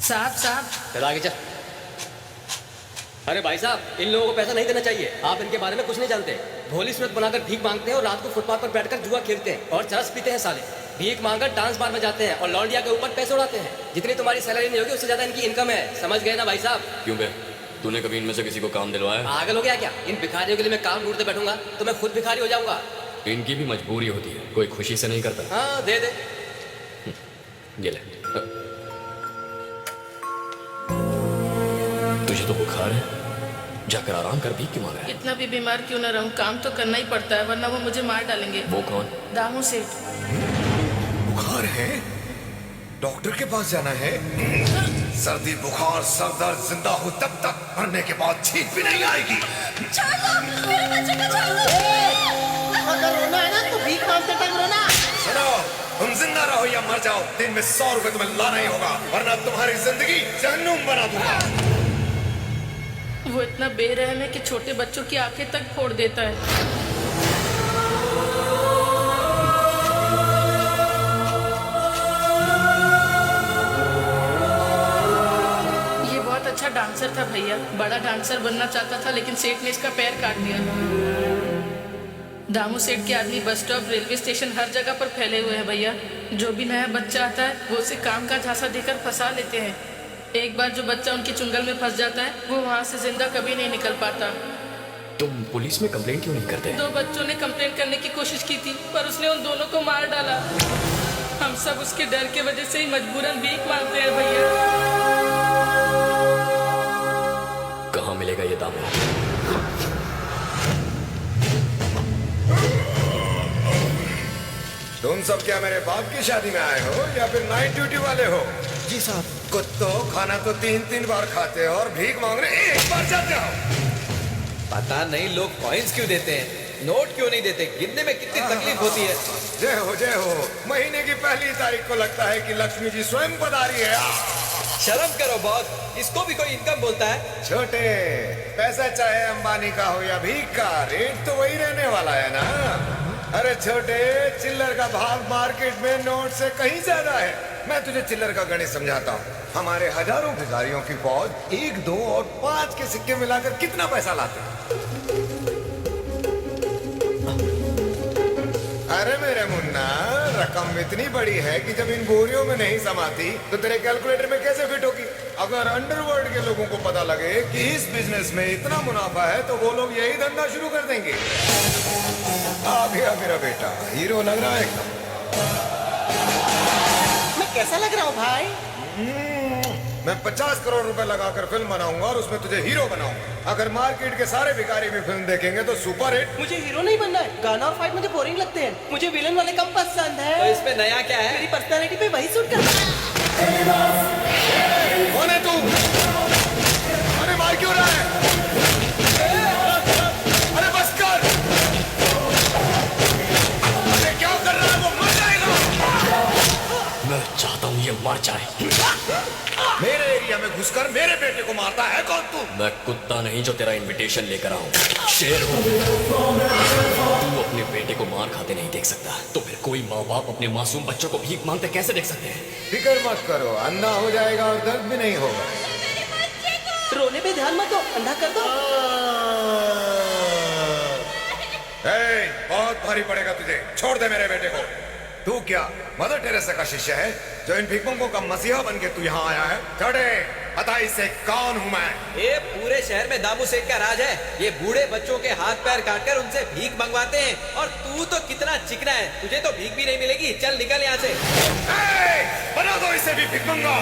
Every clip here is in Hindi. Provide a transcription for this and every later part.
साहब साहब। चल आगे चल। अरे भाई साहब, इन लोगों को पैसा नहीं देना चाहिए। आप इनके बारे में कुछ नहीं जानते। भोली सूरत बनाकर भीख मांगते हैं और रात को फुटपाथ पर बैठकर जुआ खेलते हैं और चरस पीते हैं साले। भीख मांगकर डांस बार में जाते हैं और लौंडिया के ऊपर पैसे उड़ाते हैं। जितनी तुम्हारी सैलरी नहीं होगी उससे ज्यादा इनकी इनकम है। समझ गए ना भाई साहब? क्यों बे, तूने कभी इनमें से किसी को काम दिलवाया? पागल हो गया क्या? इन भिखारियों के लिए मैं काम ढूंढते बैठूंगा तो मैं खुद भिखारी हो जाऊंगा। इनकी भी मजबूरी होती है, कोई खुशी से नहीं करता। हाँ दे दे। ये ले। तुझे तो बुखार है, जाकर आराम कर, भीख क्यों मांगा है? इतना भी बीमार क्यों न रहूं, काम तो करना ही पड़ता है वरना वो मुझे मार डालेंगे। वो कौन? दामू सेठ। बुखार है? डॉक्टर के पास जाना है। सर्दी बुखार सर दर्द जिंदा हो तब तक, मरने के बाद छींक भी नहीं आएगी। मेरे बच्चे को छोड़ दो। अगर रोना है ना तो भीख मांगते टाइम रोना। सुनो, तुम जिंदा रहो या मर जाओ, दिन में 100 रुपए तुम्हें लाना ही होगा, वरना तुम्हारी जिंदगी जहन्नुम बना दूंगा। वो इतना बेरहम है कि छोटे बच्चों की आंखें तक फोड़ देता है। ये बहुत अच्छा डांसर था भैया, बड़ा डांसर बनना चाहता था लेकिन सेठ ने इसका पैर काट दिया। दामू सेठ के आदमी बस स्टॉप, रेलवे स्टेशन, हर जगह पर फैले हुए हैं भैया। जो भी नया बच्चा आता है वो उसे काम का झांसा देकर फंसा लेते हैं। एक बार जो बच्चा उनकी चुंगल में फंस जाता है वो वहाँ से जिंदा कभी नहीं निकल पाता। तुम पुलिस में कंप्लेंट क्यों नहीं करते? 2 बच्चों ने कंप्लेंट करने की कोशिश की थी पर उसने उन दोनों को मार डाला। हम सब उसके डर के वजह से ही मजबूरन भीख मांगते हैं भैया। कहाँ मिलेगा ये दामू? तुम सब क्या मेरे बाप की शादी में आए हो या फिर नाइट ड्यूटी वाले हो? जी साहब। कुत्तो, खाना तो 3-3 बार खाते हो और भीख मांगने एक बार जाते हो। पता नहीं लोग कॉइन्स क्यों देते हैं, नोट क्यों नहीं देते, गिनने में कितनी तकलीफ होती है। जय हो जय हो। महीने की पहली तारीख को लगता है कि लक्ष्मी जी स्वयं पधारी है। शर्म करो बॉस, इसको भी कोई इनकम बोलता है? छोटे, पैसा चाहे अंबानी का हो या भीख का, रेट तो वही रहने वाला है ना। अरे छोटे, चिल्लर का भाव मार्केट में नोट से कहीं ज्यादा है। मैं तुझे चिल्लर का गणित समझाता हूँ। हमारे हजारों भिखारियों की फौज 1, 2 और 5 के सिक्के मिलाकर कितना पैसा लाते हैं? अरे मेरे मुन्ना, रकम इतनी बड़ी है कि जब इन बोरियों में नहीं समाती तो तेरे कैलकुलेटर में कैसे फिट होगी? अगर अंडरवर्ल्ड के लोगों को पता लगे कि इस बिजनेस में इतना मुनाफा है तो वो लोग यही धंधा शुरू कर देंगे। आ गया मेरा बेटा, हीरो लग रहा है एकदम। मैं कैसा लग रहा हूँ भाई? मैं 50 करोड़ रुपए लगाकर फिल्म बनाऊंगा और उसमें तुझे हीरो बनाऊंगा। अगर मार्केट के सारे भिखारी भी फिल्म देखेंगे तो सुपर हिट। मुझे हीरो नहीं बनना है, गाना और फाइट मुझे बोरिंग लगते हैं। मुझे विलन वाले कम पसंद है। तो इसमें नया क्या है? मेरी पर्सनालिटी पे वही सूट करता है। कौन है तू? अरे मार क्यों रहा है? अरे बस कर। अरे क्या कर रहा है? वो मर जाएगा। मैं चाहता हूँ ये मर जाए। मेरे एरिया में घुसकर मेरे बेटे को मारता है कौन तू? मैं कुत्ता नहीं जो तेरा इनविटेशन लेकर आऊं, शेर हूँ। तू अपने बेटे को मार खाते नहीं देख सकता, तो फिर कोई माँ बाप अपने मासूम बच्चों को भीख मांगते कैसे देख सकते हैं? फिक्र मत करो, अंधा हो जाएगा और दर्द भी नहीं होगा। रोने पे ध्यान मत दो, अंधा कर दो। बहुत भारी पड़ेगा तुझे, छोड़ दे मेरे बेटे को। तू क्या मदर टेरेसा का शिष्य है जो इन भिखमंगों का मसीहा बन के तू यहाँ आया है? चढ़े, पता इससे कौन हूँ मैं? ये पूरे शहर में दामू सेठ का राज है। ये बूढ़े बच्चों के हाथ पैर काटकर उनसे भीख मंगवाते हैं। और तू तो कितना चिकना है, तुझे तो भीख भी नहीं मिलेगी। चल निकल यहाँ से। बना दो इसे भी भिखमंगा।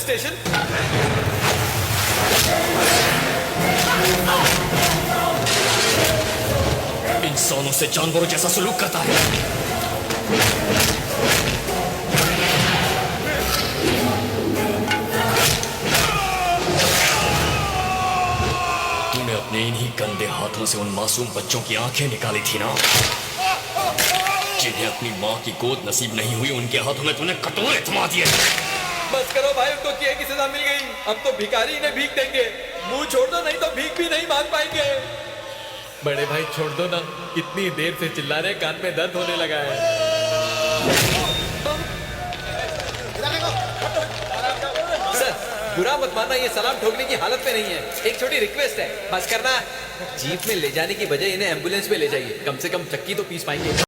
स्टेशन? इंसानों से जानवरों जैसा सलूक करता है। तूने अपने इन्हीं गंदे हाथों से उन मासूम बच्चों की आंखें निकाली थी ना, जिन्हें अपनी माँ की गोद नसीब नहीं हुई, उनके हाथों में तूने कटोरे थमा दिए। बस करो भाई, उनको किए की सजा मिल गई। अब तो भिखारी इन्हें भीख देंगे। मुंह छोड़ दो, नहीं तो भीख भी नहीं मांग पाएंगे। बड़े भाई छोड़ दो ना, इतनी देर से चिल्ला रहे, कान में दर्द होने लगा है। सर बुरा मत मानना, ये सलाम ठोकने की हालत में नहीं है। एक छोटी रिक्वेस्ट है, बस करना। जीप में ले जाने की बजाय इन्हें एम्बुलेंस में ले जाइए, कम से कम चक्की तो पीस पाएंगे।